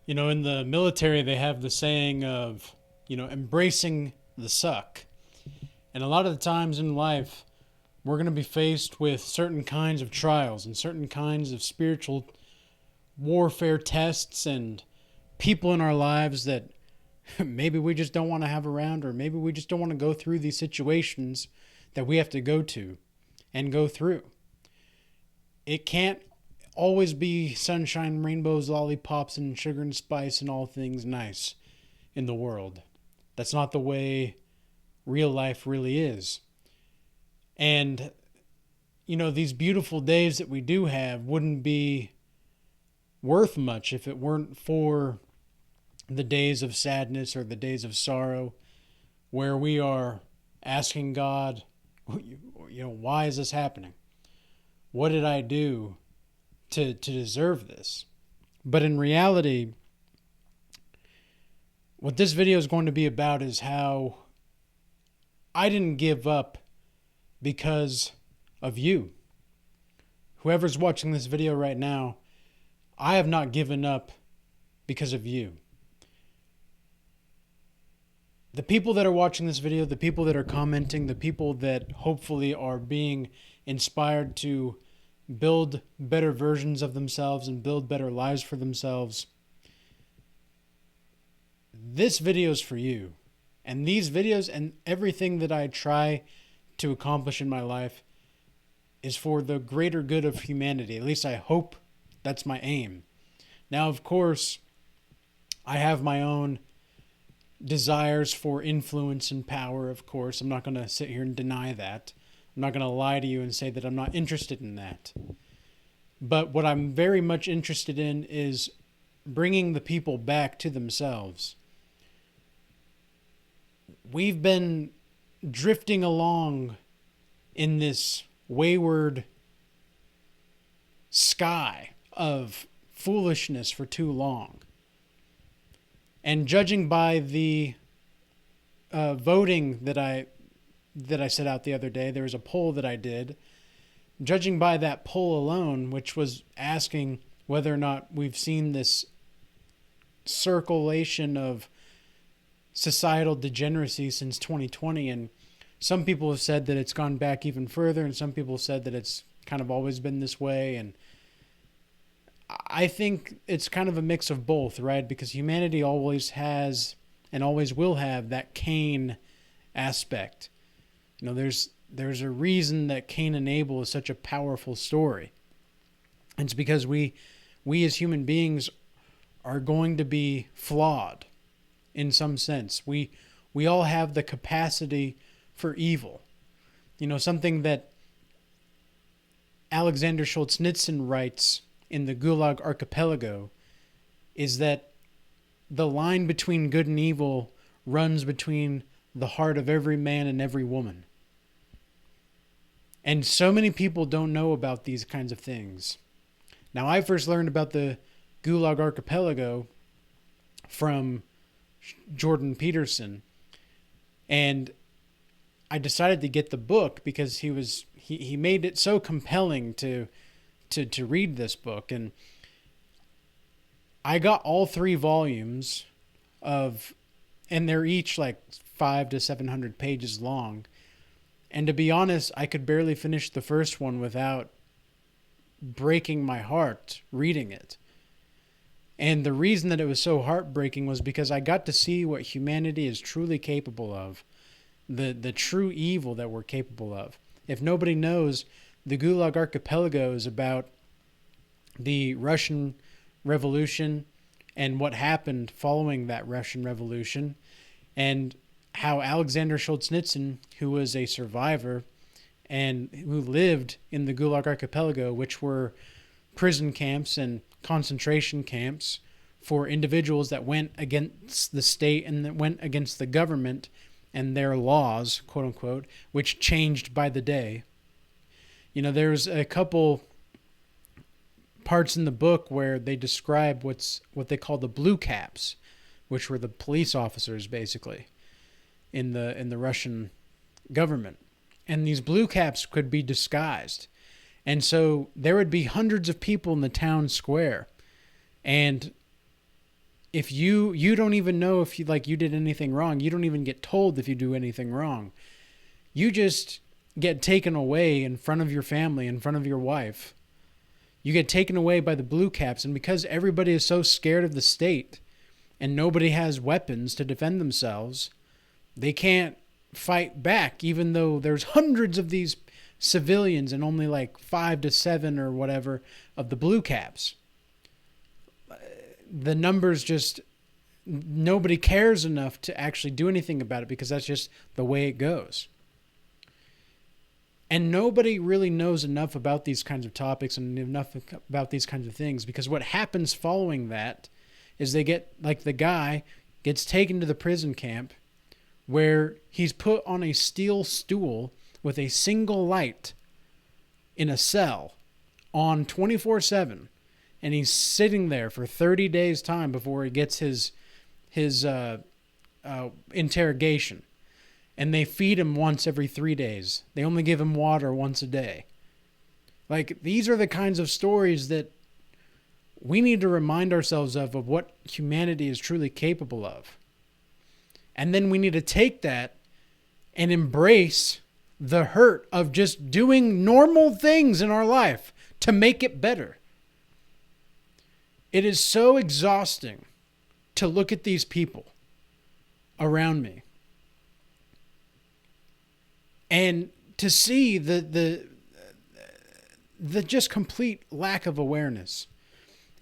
In the military, they have the saying of, embracing the suck. And a lot of the times in life, we're going to be faced with certain kinds of trials and certain kinds of spiritual warfare tests and people in our lives that maybe we just don't want to have around, or maybe we just don't want to go through these situations that we have to go to and go through. It can't always be sunshine, rainbows, lollipops, and sugar and spice and all things nice in the world. That's not the way real life really is. And, these beautiful days that we do have wouldn't be worth much if it weren't for the days of sadness or the days of sorrow where we are asking God, why is this happening? What did I do to deserve this? But in reality, what this video is going to be about is how I didn't give up because of you. Whoever's watching this video right now, I have not given up because of you. The people that are watching this video, the people that are commenting, the people that hopefully are being inspired to build better versions of themselves and build better lives for themselves, this video is for you. And these videos and everything that I try to accomplish in my life is for the greater good of humanity. At least I hope that's my aim. Now, of course, I have my own desires for influence and power, of course. I'm not going to sit here and deny that. I'm not going to lie to you and say that I'm not interested in that. But what I'm very much interested in is bringing the people back to themselves. We've been drifting along in this wayward sky of foolishness for too long. And judging by the voting that I set out the other day, there was a poll that I did. Judging by that poll alone, which was asking whether or not we've seen this circulation of societal degeneracy since 2020, and some people have said that it's gone back even further, and some people said that it's kind of always been this way, and I think it's kind of a mix of both, right? Because humanity always has and always will have that Cain aspect. There's a reason that Cain and Abel is such a powerful story. It's because we as human beings are going to be flawed in some sense. We all have the capacity for evil. Something that Alexander Solzhenitsyn writes in the Gulag Archipelago is that the line between good and evil runs between the heart of every man and every woman. And so many people don't know about these kinds of things. Now, I first learned about the Gulag Archipelago from Jordan Peterson, and I decided to get the book because he made it so compelling to read this book. And I got all 3 volumes and they're each like 500 to 700 pages long. And to be honest, I could barely finish the first one without breaking my heart reading it. And the reason that it was so heartbreaking was because I got to see what humanity is truly capable of, the true evil that we're capable of. If nobody knows, the Gulag Archipelago is about the Russian Revolution and what happened following that Russian Revolution, and how Alexander Solzhenitsyn, who was a survivor and who lived in the Gulag Archipelago, which were prison camps and concentration camps for individuals that went against the state and that went against the government and their laws, quote unquote, which changed by the day. There's a couple parts in the book where they describe what they call the blue caps, which were the police officers basically in the Russian government. And these blue caps could be disguised. And so there would be hundreds of people in the town square. And if you don't even know if you did anything wrong. You don't even get told if you do anything wrong. You just get taken away in front of your family, in front of your wife. You get taken away by the blue caps, and because everybody is so scared of the state and nobody has weapons to defend themselves, they can't fight back, even though there's hundreds of these civilians and only like 5 to 7 or whatever of the blue caps. The numbers just, nobody cares enough to actually do anything about it because that's just the way it goes. And nobody really knows enough about these kinds of topics and enough about these kinds of things, because what happens following that is they get, like, the guy gets taken to the prison camp where he's put on a steel stool with a single light in a cell on 24/7, and he's sitting there for 30 days time before he gets his interrogation. And they feed him once every 3 days. They only give him water once a day. Like, these are the kinds of stories that we need to remind ourselves of what humanity is truly capable of. And then we need to take that and embrace the hurt of just doing normal things in our life to make it better. It is so exhausting to look at these people around me and to see the just complete lack of awareness.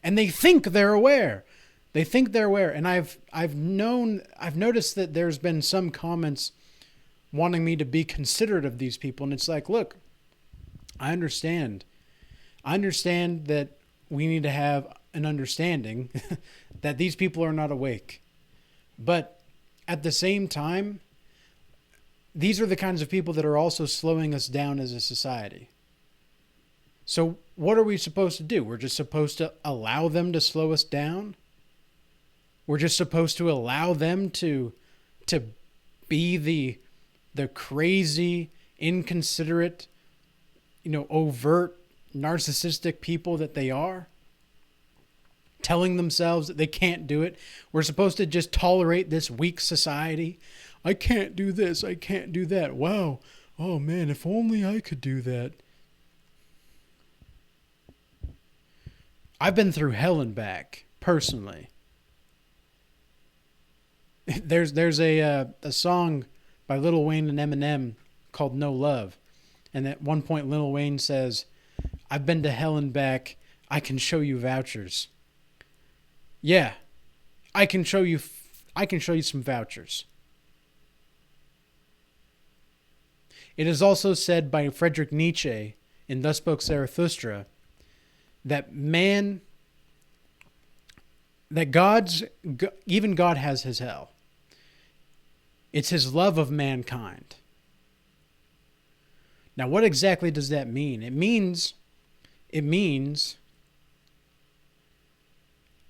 And they think they're aware. They think they're aware. And I've noticed that there's been some comments wanting me to be considerate of these people. And it's like, look, I understand. I understand that we need to have an understanding that these people are not awake. But at the same time, these are the kinds of people that are also slowing us down as a society. So what are we supposed to do? We're just supposed to allow them to slow us down? We're just supposed to allow them to be the crazy, inconsiderate, overt, narcissistic people that they are? Telling themselves that they can't do it. We're supposed to just tolerate this weak society. I can't do this. I can't do that. Wow. Oh man, if only I could do that. I've been through hell and back, personally. There's a song by Lil Wayne and Eminem called No Love. And at one point Lil Wayne says, I've been to hell and back. I can show you vouchers. Yeah, I can show you some vouchers. It is also said by Friedrich Nietzsche in Thus Spoke Zarathustra that even God has his hell. It's his love of mankind. Now, what exactly does that mean? It means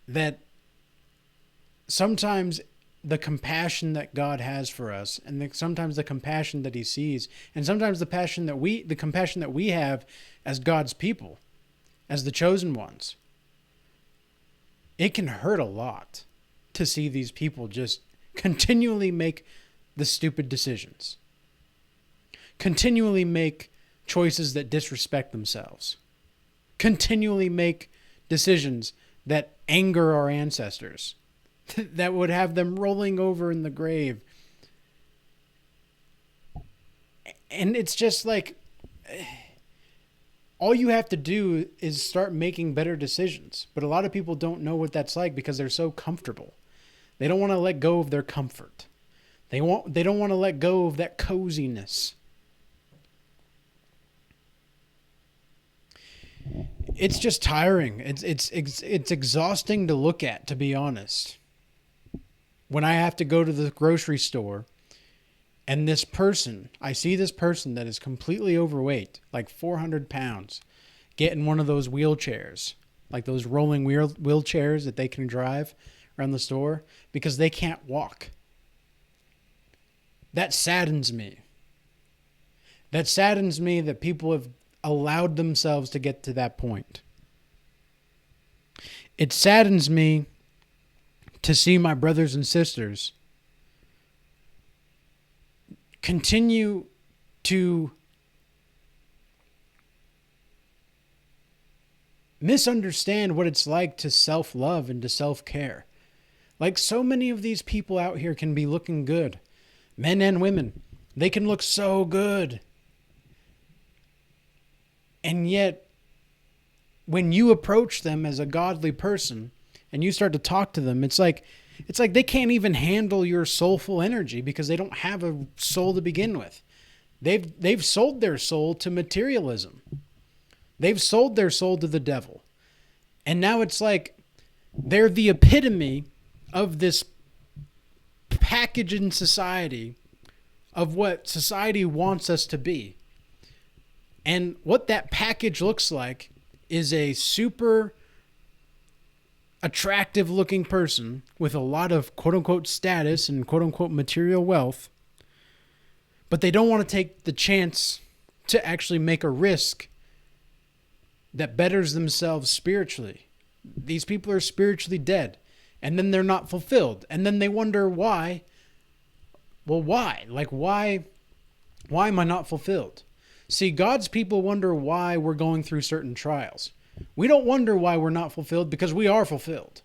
that sometimes the compassion that God has for us, and sometimes the compassion that he sees, and sometimes the compassion that we have as God's people, as the chosen ones, it can hurt a lot to see these people just continually make the stupid decisions, continually make choices that disrespect themselves, continually make decisions that anger our ancestors, that would have them rolling over in the grave. And it's just like, all you have to do is start making better decisions. But a lot of people don't know what that's like because they're so comfortable. They don't want to let go of their comfort. They don't want to let go of that coziness. It's just tiring. It's exhausting to look at, to be honest. When I have to go to the grocery store and I see this person that is completely overweight, like 400 pounds, get in one of those wheelchairs, like those rolling wheelchairs that they can drive around the store because they can't walk. That saddens me. That saddens me that people have allowed themselves to get to that point. It saddens me to see my brothers and sisters continue to misunderstand what it's like to self-love and to self-care. Like, so many of these people out here can be looking good, men and women. They can look so good. And yet, when you approach them as a godly person and you start to talk to them, it's like they can't even handle your soulful energy because they don't have a soul to begin with. They've sold their soul to materialism. They've sold their soul to the devil. And now it's like they're the epitome of this package in society of what society wants us to be. And what that package looks like is a super attractive looking person with a lot of quote unquote status and quote unquote material wealth, but they don't want to take the chance to actually make a risk that betters themselves spiritually. These people are spiritually dead, and then they're not fulfilled, and then they wonder why. Well, why? Like, why am I not fulfilled? See, God's people wonder why we're going through certain trials. We don't wonder why we're not fulfilled because we are fulfilled.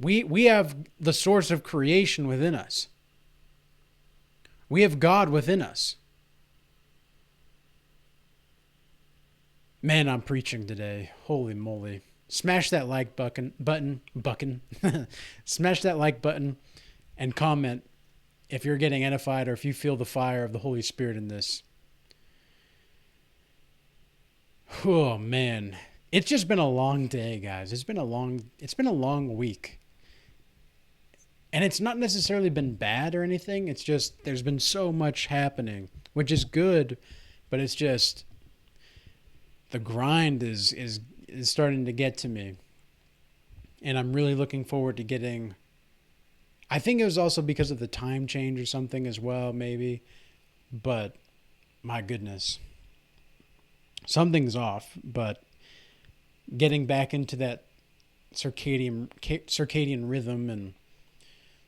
We have the source of creation within us. We have God within us. Man, I'm preaching today. Holy moly. Smash that like button. Smash that like button and comment if you're getting edified or if you feel the fire of the Holy Spirit in this. Oh man, it's just been a long day, guys. It's been a long week. And it's not necessarily been bad or anything. It's just there's been so much happening, which is good, but it's just the grind is starting to get to me. And I'm really looking forward to getting, I think it was also because of the time change or something as well, maybe. But my goodness, something's off. But getting back into that circadian rhythm and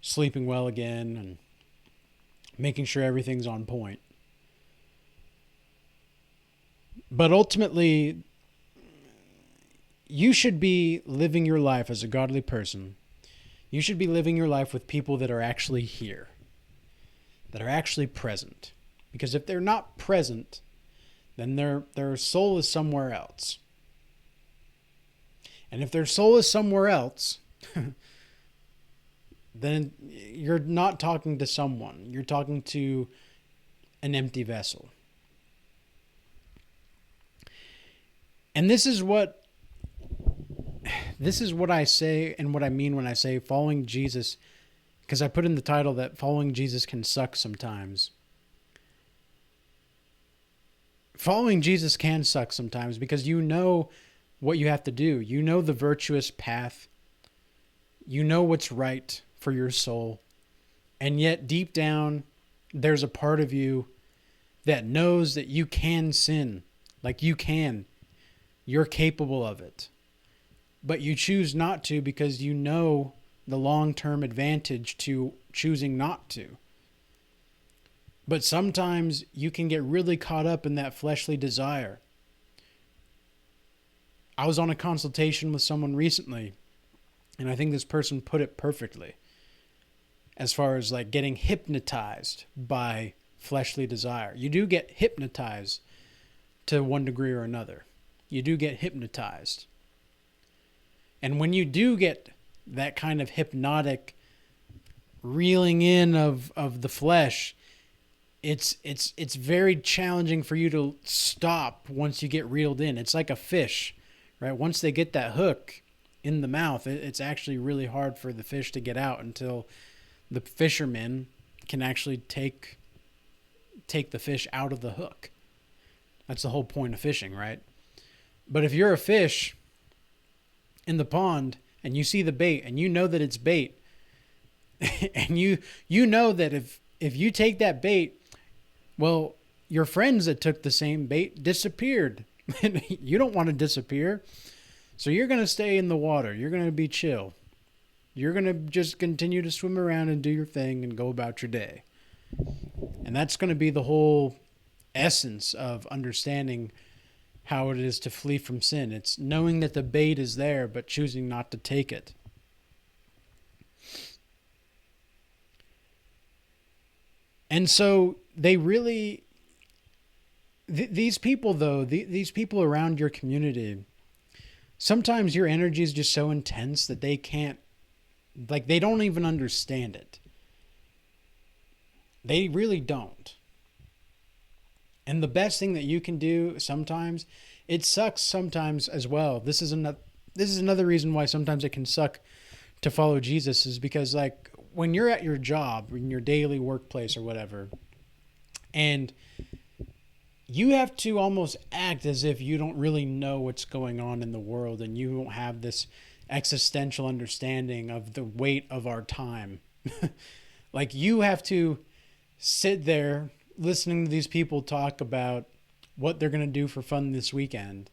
sleeping well again and making sure everything's on point. But ultimately, you should be living your life as a godly person. You should be living your life with people that are actually here, that are actually present. Because if they're not present, then their soul is somewhere else. And if their soul is somewhere else, then you're not talking to someone. You're talking to an empty vessel. And this is what I say and what I mean when I say following Jesus, because I put in the title that following Jesus can suck sometimes. Following Jesus can suck sometimes because you know what you have to do. You know the virtuous path. You know what's right for your soul. And yet deep down, there's a part of you that knows that you can sin. Like you can. You're capable of it. But you choose not to because you know the long-term advantage to choosing not to. But sometimes you can get really caught up in that fleshly desire. I was on a consultation with someone recently, and I think this person put it perfectly. As far as like getting hypnotized by fleshly desire. You do get hypnotized to one degree or another. You do get hypnotized. And when you do get that kind of hypnotic reeling in of the flesh, it's very challenging for you to stop once you get reeled in. It's like a fish, right? Once they get that hook in the mouth, it's actually really hard for the fish to get out until the fisherman can actually take the fish out of the hook. That's the whole point of fishing, right? But if you're a fish in the pond and you see the bait and you know that it's bait and you know that if you take that bait, well, your friends that took the same bait disappeared. You don't want to disappear. So you're going to stay in the water. You're going to be chill. You're going to just continue to swim around and do your thing and go about your day. And that's going to be the whole essence of understanding how it is to flee from sin. It's knowing that the bait is there, but choosing not to take it. And so they really, these people though, these people around your community, sometimes your energy is just so intense that they can't, like, they don't even understand it. They really don't. And the best thing that you can do sometimes, it sucks sometimes as well. This is another reason why sometimes it can suck to follow Jesus, is because, like, when you're at your job, in your daily workplace or whatever, and you have to almost act as if you don't really know what's going on in the world, and you don't have this existential understanding of the weight of our time. Like, you have to sit there listening to these people talk about what they're going to do for fun this weekend.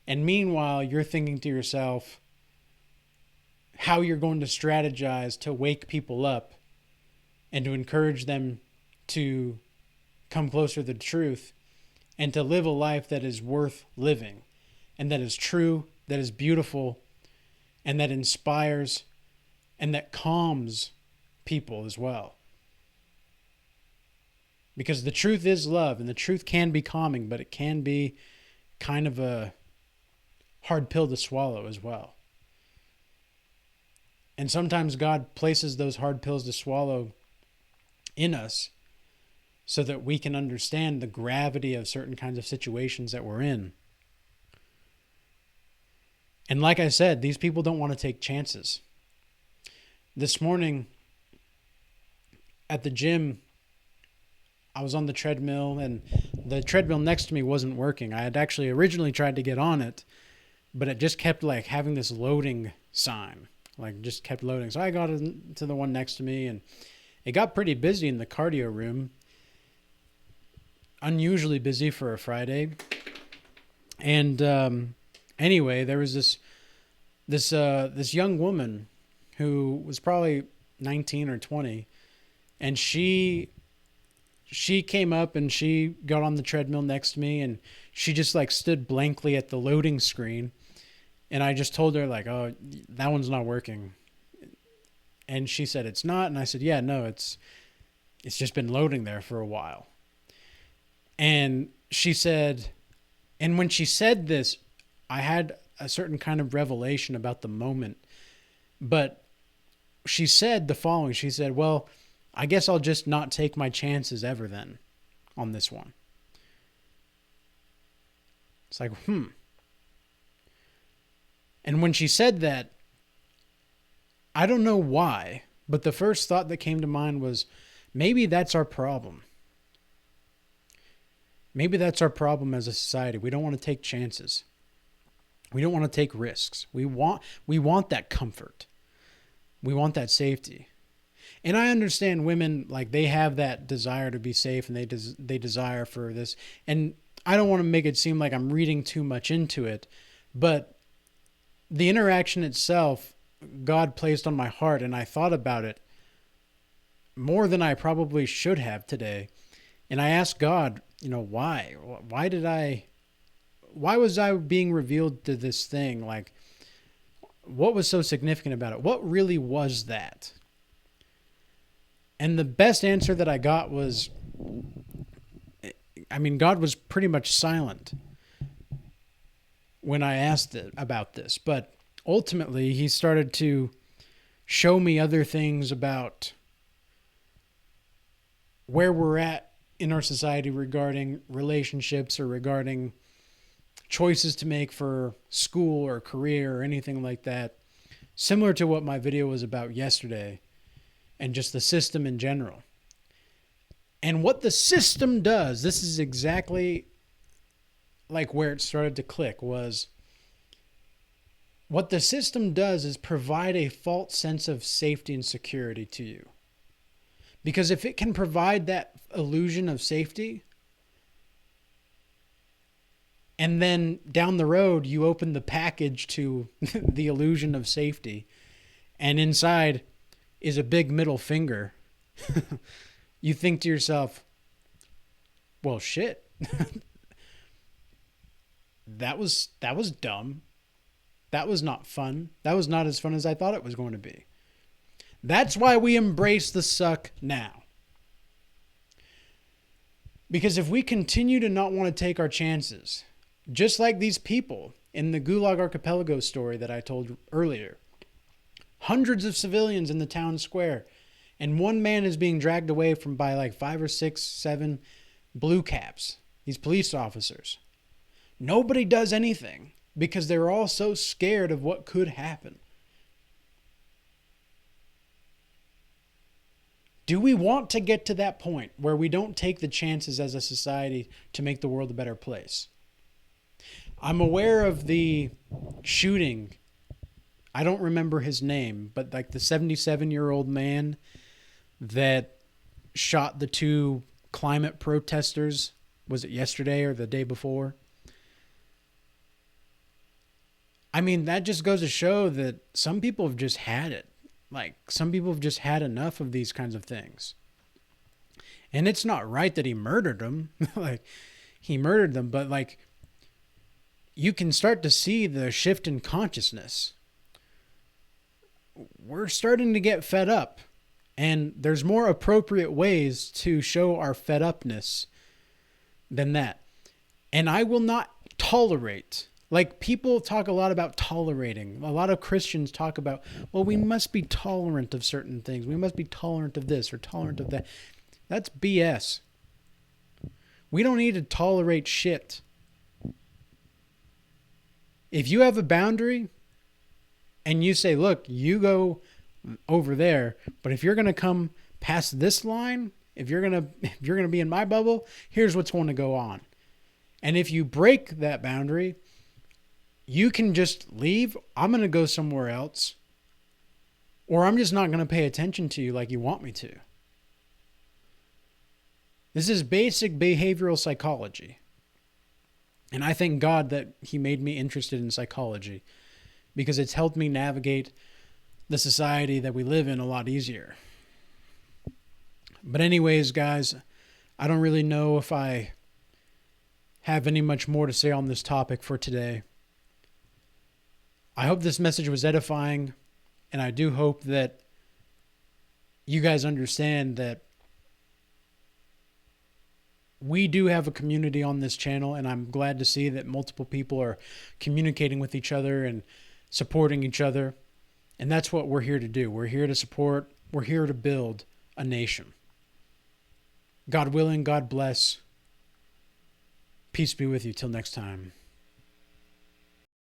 And meanwhile, you're thinking to yourself how you're going to strategize to wake people up and to encourage them to come closer to the truth and to live a life that is worth living and that is true, that is beautiful, and that inspires and that calms people as well. Because the truth is love, and the truth can be calming, but it can be kind of a hard pill to swallow as well. And sometimes God places those hard pills to swallow in us so that we can understand the gravity of certain kinds of situations that we're in. And like I said, these people don't want to take chances. This morning at the gym, I was on the treadmill, and the treadmill next to me wasn't working. I had actually originally tried to get on it, but it just kept like having this loading sign, like just kept loading. So I got into the one next to me, and it got pretty busy in the cardio room. Unusually busy for a Friday. And anyway, there was this young woman who was probably 19 or 20, and she came up and she got on the treadmill next to me, and she just like stood blankly at the loading screen. And I just told her like, "Oh, that one's not working." And she said, "It's not." And I said, "Yeah, no, it's just been loading there for a while." And she said, and when she said this, I had a certain kind of revelation about the moment. But she said the following. She said, "Well, I guess I'll just not take my chances ever then on this one." It's like, And when she said that, I don't know why, but the first thought that came to mind was, maybe that's our problem. Maybe that's our problem as a society. We don't want to take chances. We don't want to take risks. We want that comfort. We want that safety. And I understand women, like, they have that desire to be safe, and they desire for this. And I don't want to make it seem like I'm reading too much into it, but the interaction itself, God placed on my heart, and I thought about it more than I probably should have today. And I asked God, why? Why was I being revealed to this thing? Like, what was so significant about it? What really was that? And the best answer that I got was, God was pretty much silent when I asked it about this. But ultimately, he started to show me other things about where we're at in our society regarding relationships or regarding choices to make for school or career or anything like that. Similar to what my video was about yesterday, and just the system in general. And what the system does, this is exactly like where it started to click, was what the system does is provide a false sense of safety and security to you. Because if it can provide that illusion of safety, and then down the road you open the package to the illusion of safety, and inside is a big middle finger, you think to yourself, well, shit. That was dumb. That was not fun. That was not as fun as I thought it was going to be. That's why we embrace the suck now. Because if we continue to not want to take our chances, just like these people in the Gulag Archipelago story that I told earlier, hundreds of civilians in the town square, and one man is being dragged away from by like 5 or 6, 7 blue caps, these police officers. Nobody does anything because they're all so scared of what could happen. Do we want to get to that point where we don't take the chances as a society to make the world a better place? I'm aware of the shooting. I don't remember his name, but like the 77-year-old man that shot the 2 climate protesters. Was it yesterday or the day before? I mean, that just goes to show that some people have just had it. Like, some people have just had enough of these kinds of things. And it's not right that he murdered them. Like, he murdered them, but like, you can start to see the shift in consciousness. We're starting to get fed up. And there's more appropriate ways to show our fed upness than that. And I will not tolerate. Like, people talk a lot about tolerating. A lot of Christians talk about, well, we must be tolerant of certain things. We must be tolerant of this or tolerant of that. That's BS. We don't need to tolerate shit. If you have a boundary and you say, look, you go over there, but if you're going to come past this line, if you're going to be in my bubble, here's what's going to go on. And if you break that boundary, you can just leave. I'm going to go somewhere else. Or I'm just not going to pay attention to you like you want me to. This is basic behavioral psychology. And I thank God that he made me interested in psychology because it's helped me navigate the society that we live in a lot easier. But anyways, guys, I don't really know if I have any much more to say on this topic for today. I hope this message was edifying, and I do hope that you guys understand that we do have a community on this channel, and I'm glad to see that multiple people are communicating with each other and supporting each other. And that's what we're here to do. We're here to support. We're here to build a nation. God willing, God bless. Peace be with you till next time.